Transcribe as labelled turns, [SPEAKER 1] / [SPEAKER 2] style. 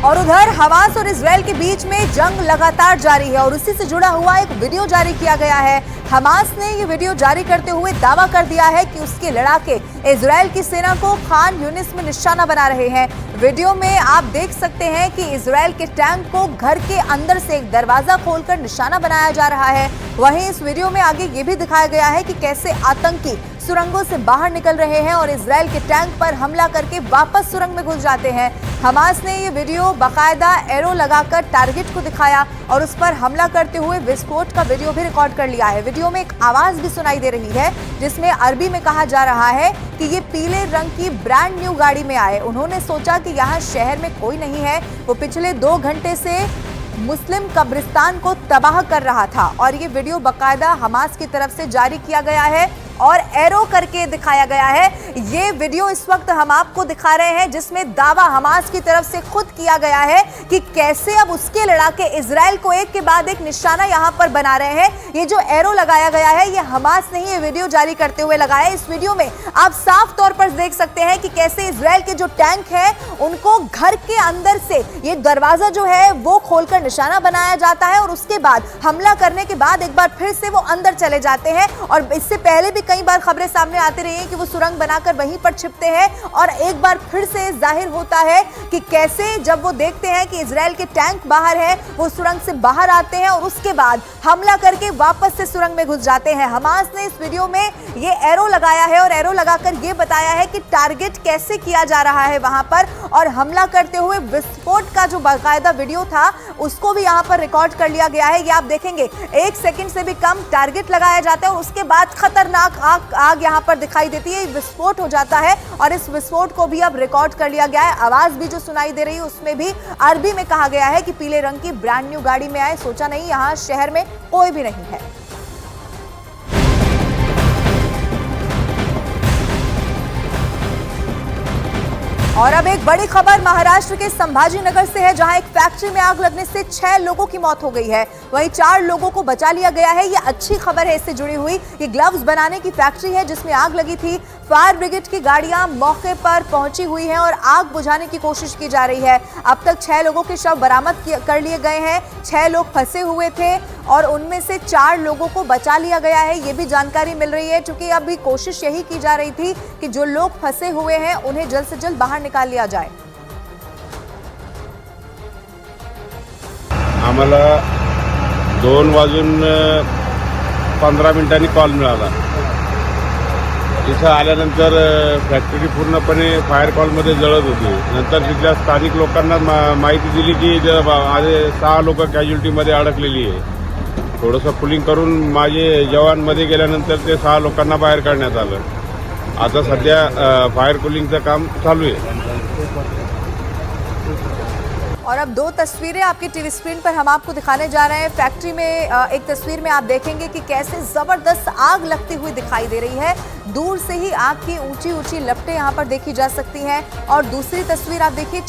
[SPEAKER 1] और उधर हमास और इजराइल के बीच में जंग लगातार जारी है और उसी से जुड़ा हुआ एक वीडियो जारी किया गया है। हमास ने ये वीडियो जारी करते हुए दावा कर दिया है कि उसके लड़ाके इजराइल की सेना को खान यूनिस में निशाना बना रहे हैं। वीडियो में आप देख सकते हैं कि इजराइल के टैंक को घर के अंदर से एक दरवाजा खोलकर निशाना बनाया जा रहा है। वहीं इस वीडियो में आगे ये भी दिखाया गया है कि कैसे आतंकी सुरंगों से बाहर निकल रहे हैं और इजराइल के टैंक पर हमला करके वापस सुरंग में घुस जाते हैं। हमास ने ये वीडियो बाकायदा एरो लगाकर टारगेट को दिखाया और उस पर हमला करते हुए विस्फोट का वीडियो भी रिकॉर्ड कर लिया है। वीडियो में एक आवाज भी सुनाई दे रही है जिसमें अरबी में कहा जा रहा है कि ये पीले रंग की ब्रांड न्यू गाड़ी में आए। उन्होंने सोचा कि यहाँ शहर में कोई नहीं है। वो पिछले 2 घंटे से मुस्लिम कब्रिस्तान को तबाह कर रहा था और ये वीडियो बाकायदा हमास की तरफ से जारी किया गया है और एरो करके दिखाया गया है। ये वीडियो इस वक्त हम आपको दिखा रहे हैं जिसमें दावा हमास की तरफ से खुद किया गया है कि कैसे अब उसके लड़ाके इजराइल को एक के बाद एक निशाना यहां पर बना रहे हैं। ये जो एरो लगाया गया है ये हमास ने ही ये वीडियो जारी करते हुए लगाया है। इस वीडियो में आप साफ तौर पर देख सकते हैं कि कैसे इजराइल के जो टैंक है उनको घर के अंदर से ये दरवाजा जो है वो खोलकर निशाना बनाया जाता है और उसके बाद हमला करने के बाद एक बार फिर से वो अंदर चले जाते हैं। और इससे पहले भी कई बार खबरें सामने आती रही हैं कि वो सुरंग बनाकर वहीं पर छिपते हैं और एक बार फिर से जाहिर होता है कि कैसे जब वो देखते हैं कि इजराइल के टैंक बाहर है वो सुरंग से बाहर आते हैं और उसके बाद हमला करके वापस से सुरंग में घुस जाते हैं। हमास ने इस वीडियो में ये एरो लगाया है और एरो लगाकर ये बताया है कि टारगेट कैसे किया जा रहा है वहां पर और हमला करते हुए विस्फोट का जो बाकायदा वीडियो था उसको भी यहाँ पर रिकॉर्ड कर लिया गया है। ये आप देखेंगे 1 सेकंड से भी कम टारगेट लगाया जाता है और उसके बाद खतरनाक आग यहाँ पर दिखाई देती है, विस्फोट हो जाता है और इस विस्फोट को भी अब रिकॉर्ड कर लिया गया है। आवाज भी जो सुनाई दे रही है उसमें भी अरबी में कहा गया है कि पीले रंग की ब्रांड न्यू गाड़ी में आए, सोचा नहीं यहाँ शहर में कोई भी नहीं है। और अब एक बड़ी खबर महाराष्ट्र के संभाजीनगर से है जहां एक फैक्ट्री में आग लगने से 6 लोगों की मौत हो गई है। वहीं 4 लोगों को बचा लिया गया है। ये अच्छी खबर है इससे जुड़ी हुई। ये ग्लव्स बनाने की फैक्ट्री है जिसमें आग लगी थी। फायर ब्रिगेड की गाड़ियां मौके पर पहुंची हुई हैं और आग बुझाने की कोशिश की जा रही है। अब तक 6 लोगों के शव बरामद कर लिए गए हैं। 6 लोग फंसे हुए थे और उनमें से 4 लोगों को बचा लिया गया है। ये भी जानकारी मिल रही है क्योंकि अभी कोशिश यही की जा रही थी कि जो लोग फंसे हुए हैं उन्हें जल्द से जल्द बाहर निकाल लिया जाए।
[SPEAKER 2] आम्हाला 2:15 कॉल मिळाला। इथं आल्यानंतर फॅक्टरी पूर्णपणे फायर कॉलमध्ये जळत होती। नंतर तिथल्या स्थानिक लोकांना माहिती दिली की 6 लोक कॅज्युअल्टीमध्ये अडकलेली आहे। थोडंसं पुलिंग करून माझे जवान मध्ये गेल्यानंतर ते 6 लोकांना बाहेर काढण्यात आलं। आता सध्या फायर कूलिंगचं काम चालू आहे।
[SPEAKER 1] और अब 2 तस्वीरें आपकी टीवी स्क्रीन पर हम आपको दिखाने जा रहे हैं। फैक्ट्री में एक तस्वीर में आप देखेंगे कि कैसे जबरदस्त आग लगती हुई दिखाई दे रही है। दूर से ही आग की ऊंची ऊंची लपटें यहां पर देखी जा सकती हैं और दूसरी तस्वीर आप देखिए